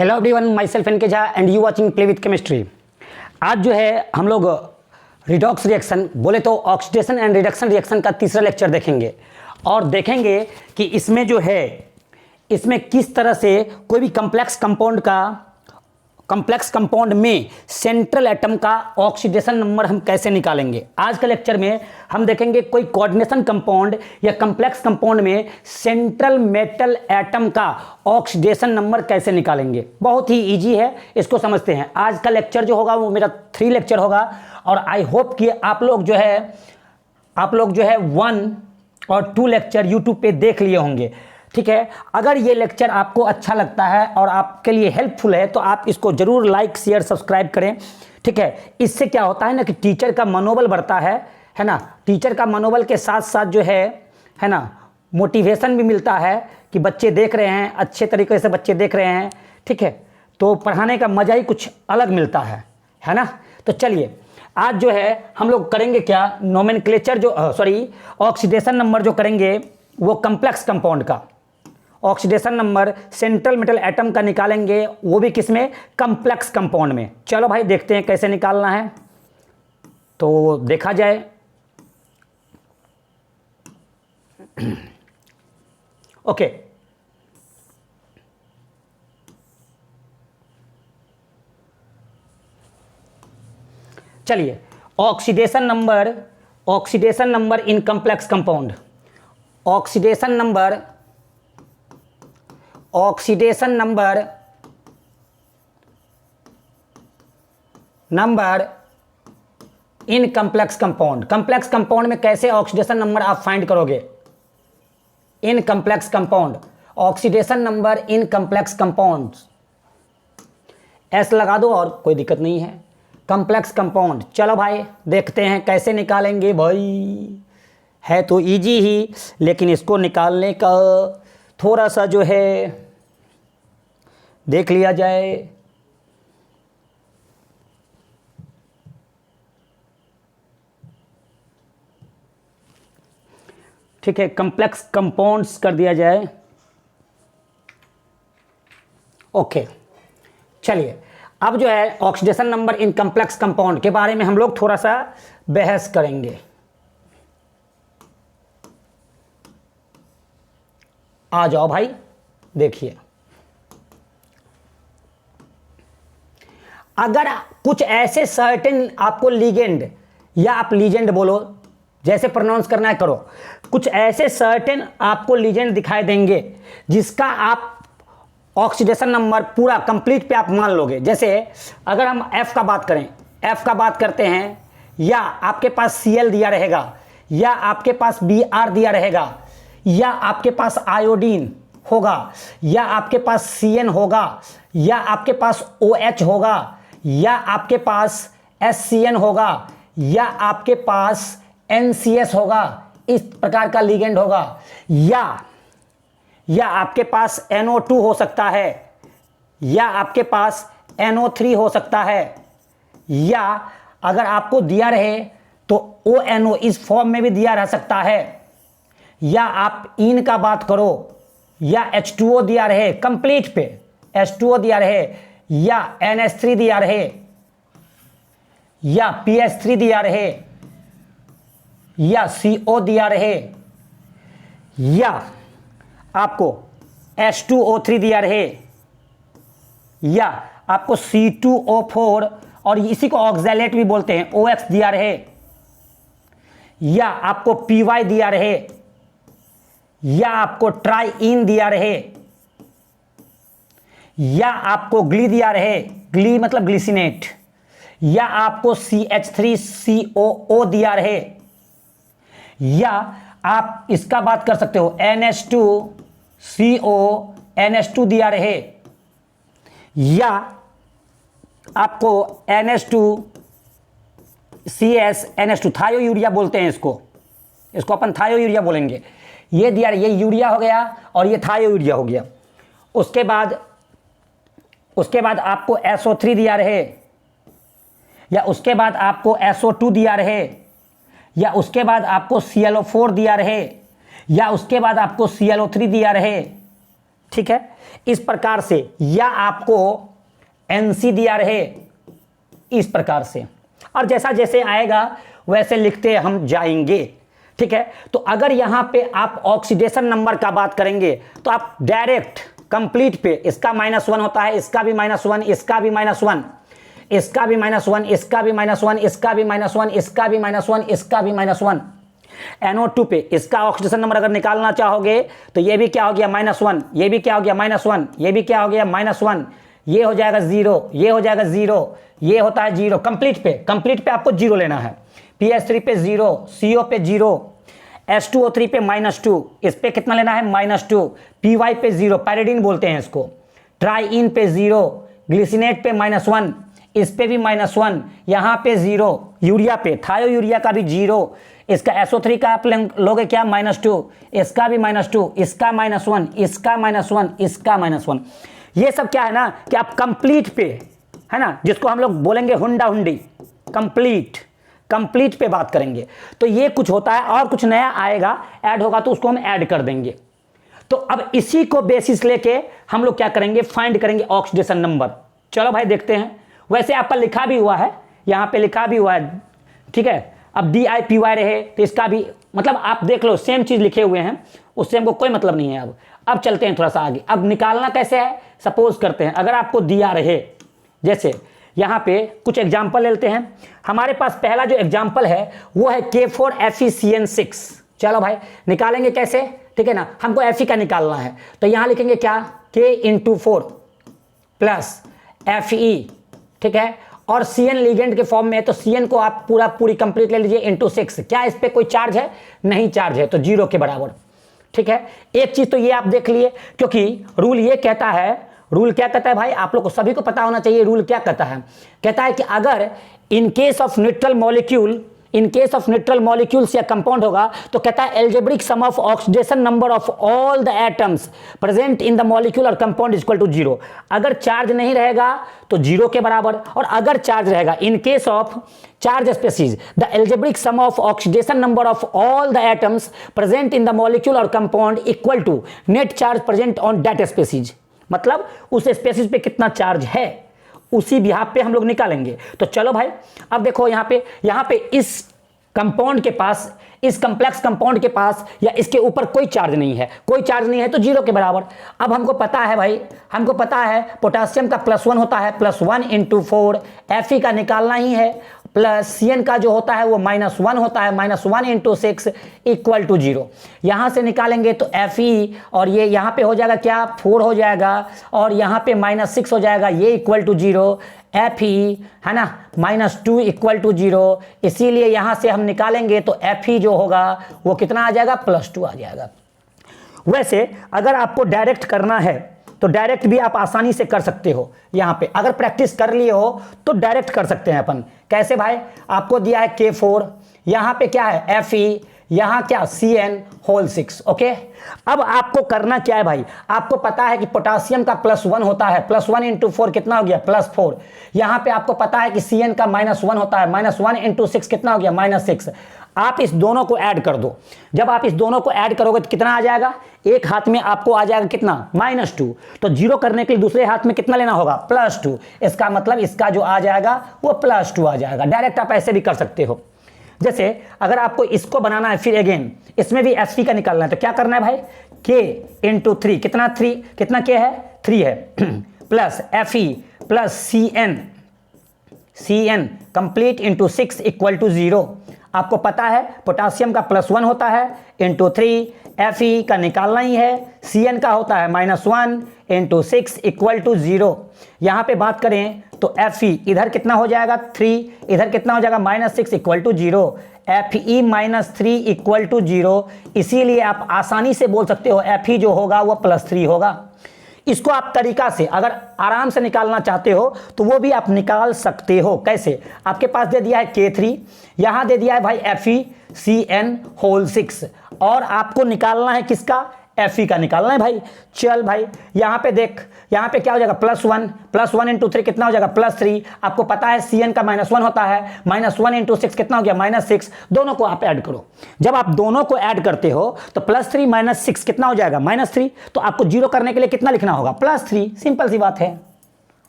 Hello everyone, myself N K Jha and you watching play with chemistry. आज जो है हम लोग रिडॉक्स रिएक्शन बोले तो ऑक्सीडेशन एंड रिडक्शन रिएक्शन का तीसरा लेक्चर देखेंगे और देखेंगे कि इसमें जो है इसमें किस तरह से कोई भी कम्प्लेक्स कंपाउंड में सेंट्रल एटम का ऑक्सीडेशन नंबर हम कैसे निकालेंगे। आज के लेक्चर में हम देखेंगे कोई कोऑर्डिनेशन कंपाउंड या कम्प्लेक्स कंपाउंड में सेंट्रल मेटल एटम का ऑक्सीडेशन नंबर कैसे निकालेंगे। बहुत ही इजी है, इसको समझते हैं। आज का लेक्चर जो होगा वो मेरा 3 लेक्चर होगा और आई होप कि आप लोग जो है 1 और 2 लेक्चर यूट्यूब पे देख लिए होंगे। ठीक है, अगर ये लेक्चर आपको अच्छा लगता है और आपके लिए हेल्पफुल है तो आप इसको ज़रूर लाइक शेयर सब्सक्राइब करें। ठीक है, इससे क्या होता है ना कि टीचर का मनोबल बढ़ता है ना। टीचर का मनोबल के साथ साथ जो है ना मोटिवेशन भी मिलता है कि बच्चे देख रहे हैं, अच्छे तरीके से बच्चे देख रहे हैं। ठीक है, तो पढ़ाने का मज़ा ही कुछ अलग मिलता है ना। तो चलिए आज जो है हम लोग करेंगे क्या, नोमेनक्लेचर ऑक्सीडेशन नंबर जो करेंगे वो कम्प्लेक्स कंपाउंड का oxidation number central metal atom का निकालेंगे, वो भी किस में, कम्प्लेक्स कंपाउंड में। चलो भाई देखते हैं कैसे निकालना है, तो देखा जाए। ओके, चलिए oxidation number in complex compound, oxidation number in complex compound. Complex compound में कैसे ऑक्सीडेशन नंबर आप फाइंड करोगे। In complex compound, oxidation number in complex compound, एस लगा दो और कोई दिक्कत नहीं है। कम्प्लेक्स कंपाउंड, चलो भाई देखते हैं कैसे निकालेंगे। भाई है तो इजी ही, लेकिन इसको निकालने का थोड़ा सा जो है देख लिया जाए। ठीक है, कम्प्लेक्स कंपाउंड्स कर दिया जाए। ओके, चलिए अब जो है oxidation number in complex compound के बारे में हम लोग थोड़ा सा बहस करेंगे। आ जाओ भाई, देखिए अगर कुछ ऐसे सर्टेन आपको लिगेंड या आप लीजेंड बोलो, जैसे प्रोनाउंस करना है करो, कुछ ऐसे सर्टेन आपको लीजेंड दिखाई देंगे जिसका आप ऑक्सीडेशन नंबर पूरा कंप्लीट पे आप मान लोगे। जैसे अगर हम F का बात करते हैं, या आपके पास Cl दिया रहेगा, या आपके पास Br दिया रहेगा, या आपके पास आयोडीन होगा, या आपके पास Cn होगा, या आपके पास OH होगा, या आपके पास SCN होगा, या आपके पास NCS होगा, इस प्रकार का लिगेंड होगा, या आपके पास NO2 हो सकता है, या आपके पास NO3 हो सकता है, या अगर आपको दिया रहे तो ONO इस फॉर्म में भी दिया रह सकता है, या आप इन का बात करो, या H2O दिया रहे कंप्लीट पे, H2O दिया रहे, या NH3 दिया रहे, या PH3 दिया रहे, या CO दिया रहे, या आपको H2O3 दिया रहे, या आपको C2O4 और इसी को ऑक्सैलेट भी बोलते हैं OX दिया रहे, या आपको PY दिया रहे, या आपको ट्राई इन दिया रहे, या आपको ग्ली दिया रहे, ग्ली मतलब ग्लिसिनेट, या आपको CH3COO दिया रहे, या आप इसका बात कर सकते हो NH2CO NH2 दिया रहे, या आपको NH2CS NH2 थायो यूरिया बोलते हैं, इसको अपन थायो यूरिया बोलेंगे। ये दिया, ये यूरिया हो गया और ये थायो यूरिया हो गया। उसके बाद आपको SO3 दिया रहे, या उसके बाद आपको SO2 दिया रहे, या उसके बाद आपको ClO4 दिया रहे, या उसके बाद आपको ClO3 दिया रहे, ठीक है, इस प्रकार से, या आपको एनसी दिया रहे इस प्रकार से, और जैसा जैसे आएगा वैसे लिखते हम जाएंगे, ठीक है। तो अगर यहां पे आप ऑक्सीडेशन नंबर का बात करेंगे तो आप डायरेक्ट कंप्लीट पे, इसका -1 होता है, इसका भी -1, इसका भी -1, इसका भी -1, इसका भी -1, इसका भी -1, इसका भी -1, इसका भी -1। NO2 पे इसका ऑक्सीडेशन नंबर अगर निकालना चाहोगे तो ये भी क्या हो गया -1, ये भी क्या हो गया -1, ये भी क्या हो गया -1, ये हो जाएगा 0, ये हो जाएगा 0, ये होता है 0। कंप्लीट पे आपको 0 लेना है। PS3 पे 0, CO पे 0, H2O3 पे -2, इस पे कितना लेना है -2, PY पे 0, पैरिडीन बोलते हैं इसको, ट्राइइन पे 0, ग्लिसिनेट पे -1, इस पे भी -1, यहाँ पे 0, यूरिया पे, थायो यूरिया का भी 0, इसका SO3 का आप लोगे क्या -2, इसका भी -2, इसका -1, इसका -1, इसका -1। ये सब क्या है ना कि आप कंप्लीट पे, है ना, जिसको हम लोग बोलेंगे हुंडा हुंडी, कंप्लीट पे बात करेंगे। तो ये कुछ होता है, और कुछ नया आएगा, ऐड होगा तो उसको हम ऐड कर देंगे। तो अब इसी को बेसिस लेके हम लोग क्या करेंगे, फाइंड करेंगे ऑक्सीडेशन नंबर। चलो भाई देखते हैं। वैसे आपका लिखा भी हुआ है, यहाँ पे लिखा भी हुआ है, ठीक है। अब DIPY रहे तो इसका भी मतलब आप देख लो, सेम चीज लिखे हुए हैं, उससे हमको कोई मतलब नहीं है। अब चलते हैं थोड़ा सा आगे। अब निकालना कैसे है, सपोज करते हैं अगर आपको दिया रहे, जैसे यहाँ पे कुछ एग्जाम्पल लेते हैं। हमारे पास पहला जो एग्जाम्पल है वो है K4FeCN6। चलो भाई निकालेंगे कैसे, ठीक है ना, हमको Fe का निकालना है। तो यहाँ लिखेंगे क्या, K×4 प्लस Fe, ठीक है, और CN लिगेंड के फॉर्म में है तो CN को आप पूरी कंप्लीट ले लीजिए ×6। क्या इस पे कोई चार्ज है, नहीं चार्ज है, तो 0 के बराबर, ठीक है। एक चीज तो ये आप देख लिए, क्योंकि रूल ये कहता है, रूल क्या कहता है भाई, आप लोग को सभी को पता होना चाहिए। रूल क्या कहता है, कहता है कि अगर इन केस ऑफ न्यूट्रल मॉलिक्यूल्स या कंपाउंड होगा तो कहता है algebraic sum of oxidation number of all the atoms present in the molecule और कंपाउंड इक्वल टू 0। अगर चार्ज नहीं रहेगा तो 0 के बराबर, और अगर चार्ज रहेगा, in case of charge species the algebraic sum of oxidation number of all the atoms present in the molecule और compound equal to net charge present on that species. मतलब उस स्पेसीज पे कितना चार्ज है, उसी behalf पे हम लोग निकालेंगे। तो चलो भाई अब देखो यहाँ पे इस कंपाउंड के पास, इस कॉम्प्लेक्स कंपाउंड के पास या इसके ऊपर कोई चार्ज नहीं है, तो 0 के बराबर। अब हमको पता है भाई, हमको पता है पोटेशियम का +1 होता है, +1 × 4, Fe का निकालना ही है, प्लस CN का जो होता है वो -1 होता है, -1 × 6 इक्वल टू 0। यहाँ से निकालेंगे तो Fe, और ये यहाँ पे हो जाएगा क्या, 4 हो जाएगा, और यहाँ पे -6 हो जाएगा, ये इक्वल टू 0, Fe है ना, -2 इक्वल टू 0। इसीलिए यहाँ से हम निकालेंगे तो Fe जो होगा वो कितना आ जाएगा, +2 आ जाएगा। वैसे अगर आपको डायरेक्ट करना है तो डायरेक्ट भी आप आसानी से कर सकते हो। यहाँ पे अगर प्रैक्टिस कर लिए हो तो डायरेक्ट कर सकते हैं अपन। कैसे भाई, आपको दिया है K4, यहाँ पे क्या है Fe, यहाँ क्या CN6। ओके, अब आपको करना क्या है भाई, आपको पता है कि पोटेशियम का +1 होता है, +1 × 4 कितना हो गया, +4। यहाँ पे आपको पता है कि CN का -1 होता है, -1 × 6 कितना हो गया, -6। आप इस दोनों को ऐड कर दो। जब आप इस दोनों को ऐड करोगे तो कितना आ जाएगा, एक हाथ में आपको आ जाएगा कितना, -2। तो 0 करने के लिए दूसरे हाथ में कितना लेना होगा, +2। इसका मतलब इसका जो आ जाएगा वो +2 आ जाएगा। डायरेक्ट आप ऐसे भी कर सकते हो। जैसे अगर आपको इसको बनाना है, फिर अगेन इसमें भी Fe का निकालना है, तो क्या करना है भाई, K×3 कितना, 3 कितना K है, 3 है, plus Fe plus CN complete × 6 equal to 0। आपको पता है पोटेशियम का +1 होता है ×3, Fe का निकालना ही है, CN का होता है -1 × 6 इक्वल टू 0। यहाँ पे बात करें तो Fe इधर कितना हो जाएगा, 3, इधर कितना हो जाएगा, -6 equal to 0, Fe -3 equal to 0। इसीलिए आप आसानी से बोल सकते हो Fe जो होगा वो +3 होगा। इसको आप तरीका से अगर आराम से निकालना चाहते हो तो वो भी आप निकाल सकते हो। कैसे, आपके पास दे दिया है K3, यहाँ दे दिया है भाई FeCN6, और आपको निकालना है किसका, Fe का निकालना है भाई। चल भाई यहाँ पे देख, यहाँ पे क्या हो जाएगा +1 इंटू 3 कितना हो जाएगा +3। आपको पता है Cn का -1 होता है, -1 इंटू 6 कितना हो गया -6। दोनों को आप ऐड करो, जब आप दोनों को ऐड करते हो तो +3 - 6 कितना हो जाएगा -3। तो आपको जीरो करने के लिए कितना लिखना होगा +3। सिंपल सी बात है,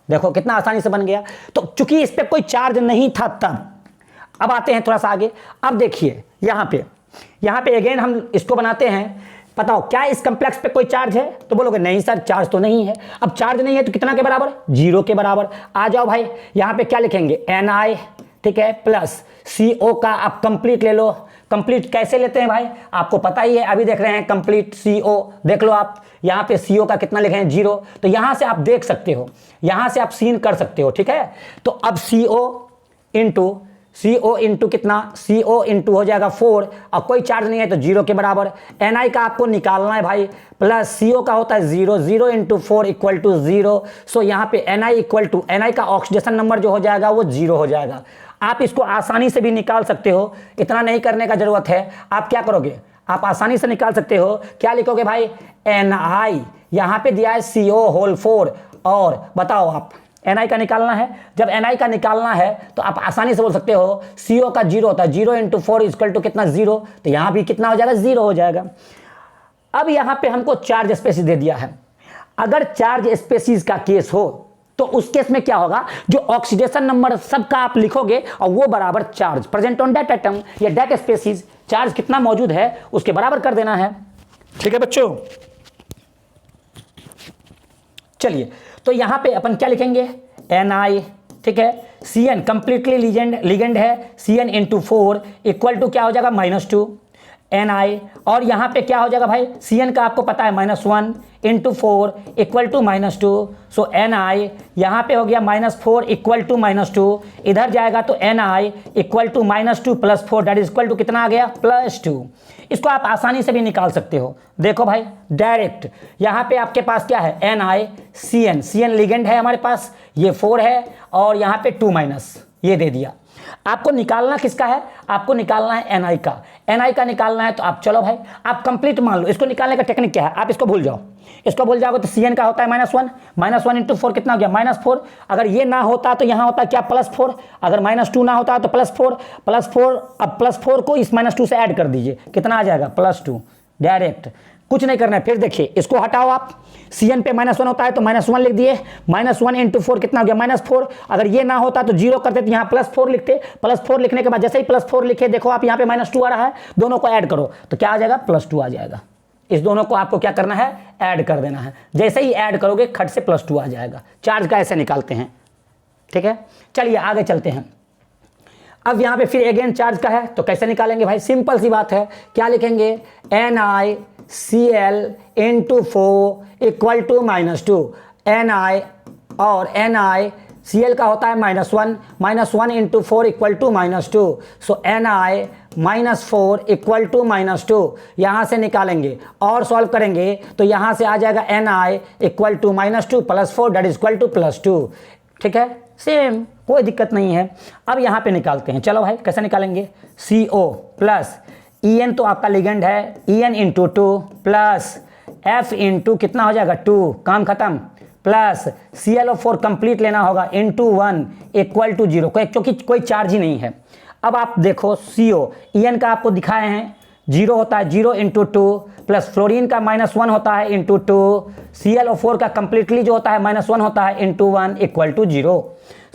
देखो कितना आसानी से बन गया। तो चूंकि इस पर कोई चार्ज नहीं था तब, अब आते हैं थोड़ा सा आगे। अब देखिए यहाँ पे अगेन हम इसको बनाते हैं। बताओ क्या इस कॉम्प्लेक्स पे कोई चार्ज है? तो बोलोगे नहीं सर चार्ज तो नहीं है। अब चार्ज नहीं है तो कितना के बराबर? 0 के बराबर। आ जाओ भाई, यहाँ पे क्या लिखेंगे Na, ठीक है, प्लस CO का आप कंप्लीट ले लो। कंप्लीट कैसे लेते हैं भाई? आपको पता ही है, अभी देख रहे हैं कंप्लीट CO। देख लो आप यहाँ पे CO का कितना लिखे हैं 0। तो यहाँ से आप देख सकते हो, यहाँ से आप सीन कर सकते हो, ठीक है। तो अब CO इंटू कितना? CO इंटू हो जाएगा 4 और कोई चार्ज नहीं है तो 0 के बराबर। Na का आपको निकालना है भाई, प्लस CO का होता है 0, 0 इंटू 4 इक्वल टू 0। सो यहाँ पे Na का ऑक्सीडेशन नंबर जो हो जाएगा वो 0 हो जाएगा। आप इसको आसानी से भी निकाल सकते हो, इतना नहीं करने का जरूरत है। आप क्या करोगे, आप आसानी से निकाल सकते हो। क्या लिखोगे भाई? Na यहाँ पे दिया है CO होल 4 और बताओ आप Na का निकालना है। जब Na का निकालना है तो आप आसानी से बोल सकते हो CO का 0 होता है, 0 इंटू 4 इक्वल टू कितना 0। तो यहाँ भी कितना हो जाएगा? 0 हो जाएगा। अब यहाँ पे हमको चार्ज स्पेसीज दे दिया है। अगर चार्ज स्पेसीज का केस हो तो उस केस में क्या होगा, जो ऑक्सीडेशन नंबर सबका आप लिखोगे और वो बराबर charge present on that atom या दैट स्पेसीज, चार्ज कितना मौजूद है उसके बराबर कर देना है। ठीक है बच्चों, चलिए तो यहां पे अपन क्या लिखेंगे? Na, ठीक है, Cn कंप्लीटली लिगेंड है, Cn इंटू 4 इक्वल टू क्या हो जाएगा -2 Na। और यहां पे क्या हो जाएगा भाई? Cn का आपको पता है -1 into 4 equal to -2। So Na यहां पे हो गया -4 इक्वल टू -2, इधर जाएगा तो Na equal to -2 plus 4 that is equal to कितना आ गया? +2। इसको आप आसानी से भी निकाल सकते हो। देखो भाई डायरेक्ट यहाँ पे आपके पास क्या है? Cn लिगेंड है हमारे पास, ये 4 है और यहाँ पे 2- ये दे दिया। आपको निकालना किसका है? आपको निकालना है Na का निकालना है। तो आप चलो भाई आप कंप्लीट मान लो। इसको निकालने का टेक्निक क्या है? आप इसको भूल जाओगे तो Cn का होता है -1 इंटू 4 कितना हो गया? -4। अगर ये ना होता तो यहाँ होता क्या? +4। अगर -2 ना होता तो +4। अब +4 को इस -2 से ऐड कर दीजिए, कितना आ जाएगा? +2। डायरेक्ट कुछ नहीं करना है। फिर देखिए इसको हटाओ आप, Cn पे -1 होता है तो -1 लिख दिए, -1 इंटू 4 कितना हो गया? -4। अगर ये ना होता तो 0 करते तो यहाँ +4 लिखते। +4 लिखने के बाद जैसे ही +4 लिखे, देखो आप यहाँ पे -2 आ रहा है, दोनों को ऐड करो तो क्या आ जाएगा? +2 आ जाएगा। इस दोनों को आपको क्या करना है? ऐड कर देना है। जैसे ही ऐड करोगे खट से +2 आ जाएगा। चार्ज का ऐसे निकालते हैं, ठीक है। चलिए आगे चलते हैं। अब यहाँ पे फिर अगेन चार्ज का है तो कैसे निकालेंगे भाई? सिंपल सी बात है, क्या लिखेंगे? NiCl into 4 equal to -2। Na और NiCl का होता है -1 into 4 equal to -2। So Na -4 equal to -2 यहाँ से निकालेंगे और सॉल्व करेंगे तो यहाँ से आ जाएगा Na equal to -2 plus 4 that is equal to +2। ठीक है, सेम, कोई दिक्कत नहीं है। अब यहाँ पे निकालते हैं। चलो भाई कैसे निकालेंगे? CO प्लस En तो आपका लिगेंड है, En into 2 plus F into कितना हो जाएगा? 2, काम खत्म, प्लस ClO4 कंप्लीट लेना होगा इंटू 1 इक्वल टू 0, क्योंकि कोई चार्ज ही नहीं है। अब आप देखो CO En का आपको दिखाए हैं 0 होता है, 0 इंटू 2 प्लस फ्लोरीन का -1 होता है इंटू 2, ClO4 का कंप्लीटली जो होता है -1 होता है इंटू 1 इक्वल टू 0।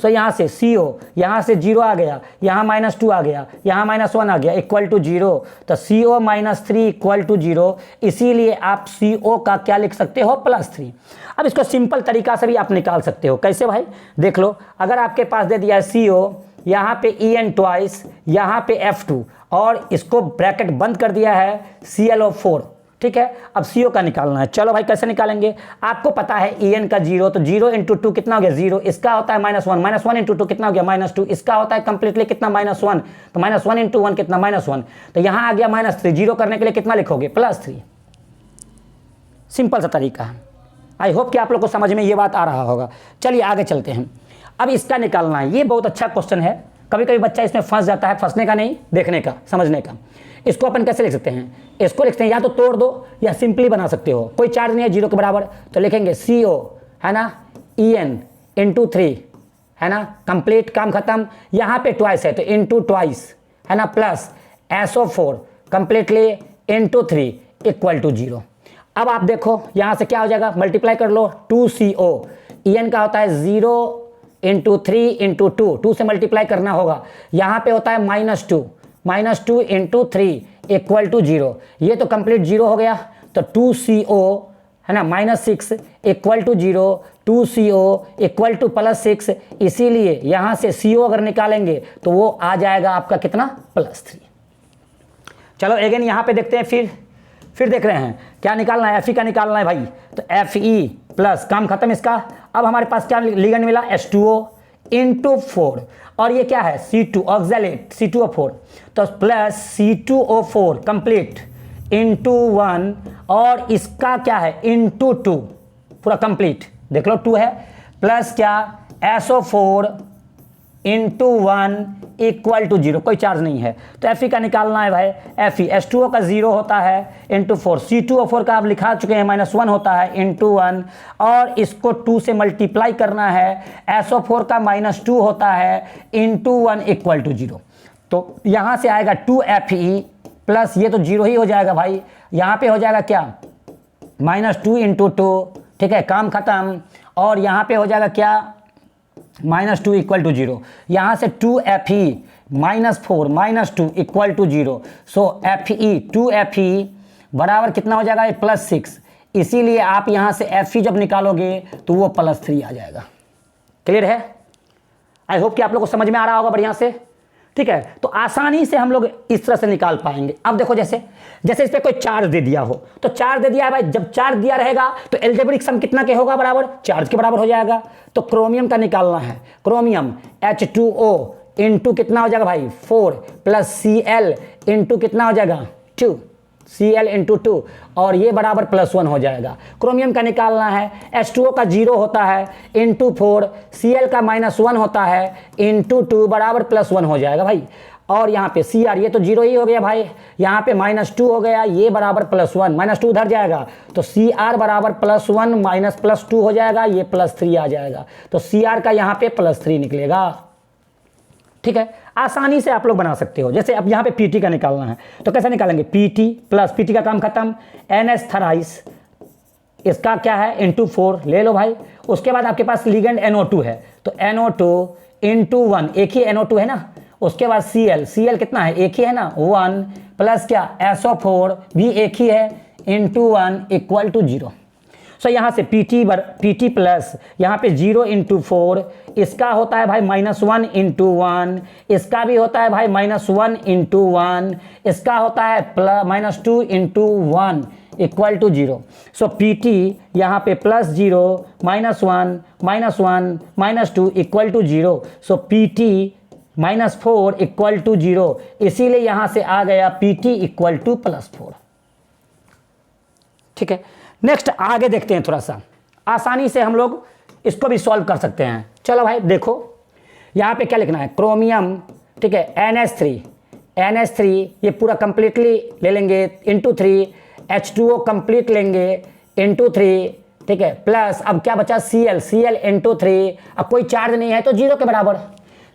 सो यहाँ से CO यहाँ से 0 आ गया, यहाँ -2 आ गया, यहाँ -1 आ गया इक्वल टू 0। तो CO -3 इक्वल टू 0, इसीलिए आप CO का क्या लिख सकते हो? +3। अब इसको सिंपल तरीका से भी आप निकाल सकते हो। कैसे भाई? देख लो, अगर आपके पास दे दिया है CO, यहाँ पे En ट्वाइस, यहाँ पे F2 और इसको ब्रैकेट बंद कर दिया है ClO4, ठीक है। अब CO का निकालना है। चलो भाई कैसे निकालेंगे? आपको पता है En का 0, तो 0 इंटू 2 कितना हो गया? 0। इसका होता है -1 इंटू 2 कितना हो गया? -2। इसका होता है कंप्लीटली कितना? -1, तो -1 इंटू 1 कितना? -1। तो यहाँ आ गया -3। 0 करने के लिए कितना लिखोगे? +3। सिंपल सा तरीका है। आई होप कि आप लोग को समझ में ये बात आ रहा होगा। चलिए आगे चलते हैं। अब इसका निकालना है। ये बहुत अच्छा क्वेश्चन है, कभी कभी बच्चा इसमें फंस जाता है, फंसने का नहीं, देखने का, समझने का। इसको अपन कैसे लिख सकते हैं, इसको लिखते हैं या तो तोड़ दो या सिंपली बना सकते हो, कोई चार्ज नहीं है जीरो के बराबर, तो लिखेंगे CO है ना En इंटू 3 है ना, कंप्लीट काम खत्म। यहाँ पे ट्वाइस है तो इंटू ट्वाइस है ना, plus SO4 completely into 3 equal to 0। अब आप देखो यहाँ से क्या हो जाएगा, मल्टीप्लाई कर लो 2CO, En का होता है 0 इंटू 3 इंटू 2 से मल्टीप्लाई करना होगा, यहाँ पे होता है -2 इंटू 3 इक्वल टू 0। ये तो कंप्लीट 0 हो गया, तो 2CO है ना -6 equal to 0, 2CO equal to +6, इसीलिए यहाँ से CO अगर निकालेंगे तो वो आ जाएगा आपका कितना, +3। चलो अगेन यहाँ पे देखते हैं, फिर देख रहे हैं क्या निकालना है, Fe का निकालना है भाई, तो Fe प्लस काम खत्म इसका। अब हमारे पास क्या लिगेंड मिला, H2O इंटू 4, और ये क्या है C2 ऑक्सैलेट C2O4, तो प्लस C2O4 कंप्लीट इंटू 1, और इसका क्या है इंटू 2 पूरा कंप्लीट, देख लो 2 है, प्लस क्या SO4 इंटू 1 इक्वल टू 0, कोई चार्ज नहीं है, तो Fe का निकालना है भाई। Fe H2O का 0 होता है इंटू 4, C2O4 का आप लिखा चुके हैं -1 होता है इंटू 1, और इसको 2 से मल्टीप्लाई करना है, SO4 का -2 होता है इंटू 1 इक्वल टू 0, तो यहाँ से आएगा 2Fe प्लस ये तो 0 ही हो जाएगा भाई, यहाँ पे हो जाएगा क्या -2 इंटू 2, ठीक है काम खत्म, और यहाँ पे हो जाएगा क्या -2 इक्वल टू 0, यहाँ से 2Fe -4 -2 equal to 0, so Fe 2Fe बराबर कितना हो जाएगा +6, इसीलिए आप यहाँ से Fe जब निकालोगे तो वो +3 आ जाएगा। क्लियर है, आई होप कि आप लोग को समझ में आ रहा होगा बढ़िया से, ठीक है। तो आसानी से हम लोग इस तरह से निकाल पाएंगे। अब देखो जैसे इस पर कोई चार्ज दे दिया हो, तो चार्ज दे दिया है भाई, जब चार्ज दिया रहेगा तो एल्जेब्रिक सम कितना के होगा, बराबर चार्ज के बराबर हो जाएगा। तो क्रोमियम का निकालना है, क्रोमियम H2O इंटू कितना हो जाएगा भाई 4 प्लस Cl इंटू कितना हो जाएगा 2, Cl इंटू 2, और ये बराबर +1 हो जाएगा। क्रोमियम का निकालना है, H2O का 0 होता है इंटू 4, Cl का -1 होता है इंटू 2 बराबर +1 हो जाएगा भाई। और यहाँ पे Cr ये तो 0 ही हो गया भाई, यहाँ पे -2 हो गया, ये बराबर +1, -2 उधर जाएगा, तो Cr बराबर +1 माइनस +2 हो जाएगा, ये +3 आ जाएगा, तो Cr का यहाँ पे +3 निकलेगा। ठीक है, आसानी से आप लोग बना सकते हो। जैसे अब यहाँ पे Pt का निकालना है, तो कैसे निकालेंगे, Pt प्लस Pt का काम खत्म, NH थराइस इसका क्या है इंटू 4 ले लो भाई। उसके बाद आपके पास लिगेंड NO2 है, तो NO2 इंटू 1, एक ही NO2 है ना। उसके बाद Cl कितना है, एक ही है ना 1, प्लस क्या SO4 भी एक ही है इंटू 1 इक्वल टू 0। सो यहाँ से Pt प्लस यहाँ पे 0 इंटू 4, इसका होता है भाई -1 इंटू 1, इसका भी होता है भाई -1 इंटू 1, इसका होता है -2 into 1 equal to 0। So Pt यहाँ पे +0 -1 -2 equal to 0। So Pt -4 equal to 0, इसीलिए यहाँ से आ गया Pt इक्वल टू +4। ठीक है, नेक्स्ट आगे देखते हैं, थोड़ा सा आसानी से हम लोग इसको भी सॉल्व कर सकते हैं। चलो भाई देखो यहाँ पे क्या लिखना है, क्रोमियम, ठीक है NH3 ये पूरा कंप्लीटली ले लेंगे इंटू 3, H2O कंप्लीट लेंगे इंटू 3, ठीक है, प्लस अब क्या बचा Cl इंटू 3, अब कोई चार्ज नहीं है तो 0 के बराबर,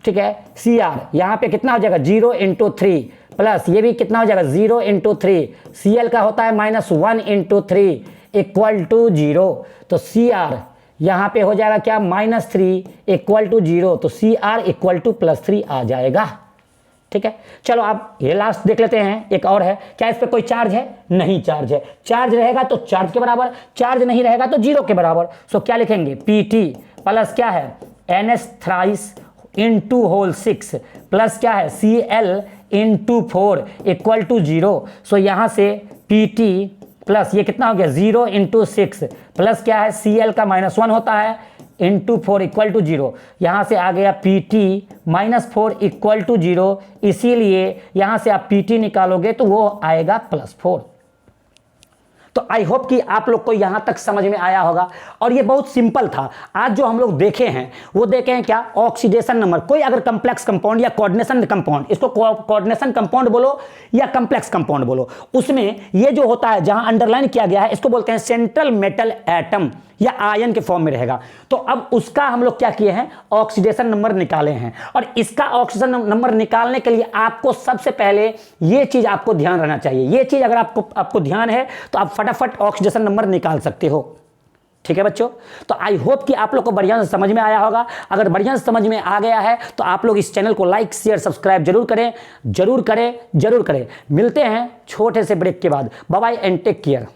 ठीक है। Cr यहाँ पे कितना हो जाएगा 0 इंटू 3, प्लस ये भी कितना हो जाएगा 0 इंटू 3, Cl का होता है -1 इंटू 3 इक्वल टू 0, तो Cr यहाँ पे हो जाएगा क्या -3 इक्वल टू 0, तो Cr इक्वल टू +3 आ जाएगा। ठीक है, चलो आप ये लास्ट देख लेते हैं, एक और है, क्या इस पे कोई चार्ज है, नहीं चार्ज है, चार्ज रहेगा तो चार्ज के बराबर, चार्ज नहीं रहेगा तो 0 के बराबर। सो क्या लिखेंगे, Pt प्लस क्या है NH thrice into whole 6 plus क्या है Cl into 4 equal to 0। So यहाँ से Pt प्लस ये कितना हो गया 0 इंटू 6 प्लस क्या है Cl का -1 होता है इंटू 4 इक्वल टू 0, यहाँ से आ गया Pt -4 इक्वल टू 0, इसीलिए यहाँ से आप Pt निकालोगे तो वो आएगा +4। तो आई होप कि आप लोग को यहां तक समझ में आया होगा और ये बहुत सिंपल था। आज जो हम लोग देखे हैं वो देखे हैं क्या, ऑक्सीडेशन नंबर। कोई अगर कॉम्प्लेक्स कंपाउंड या कोऑर्डिनेशन कंपाउंड, इसको कोऑर्डिनेशन कंपाउंड बोलो या कॉम्प्लेक्स कंपाउंड बोलो, उसमें ये जो होता है जहां अंडरलाइन किया गया है इसको बोलते हैं सेंट्रल मेटल एटम या आयन के फॉर्म में रहेगा। तो अब उसका हम लोग क्या किए हैं, ऑक्सीडेशन नंबर निकाले हैं। और इसका ऑक्सीडेशन नंबर निकालने के लिए आपको सबसे पहले ये चीज आपको ध्यान रहना चाहिए। ये चीज अगर आपको ध्यान है तो आप फटाफट ऑक्सीडेशन नंबर निकाल सकते हो। ठीक है बच्चों, तो आई होप कि आप लोग को बढ़िया से समझ में आया होगा। अगर बढ़िया से समझ में आ गया है तो आप लोग इस चैनल को लाइक शेयर सब्सक्राइब जरूर करें, जरूर करें, जरूर करें। मिलते हैं छोटे से ब्रेक के बाद। Bye bye and take care.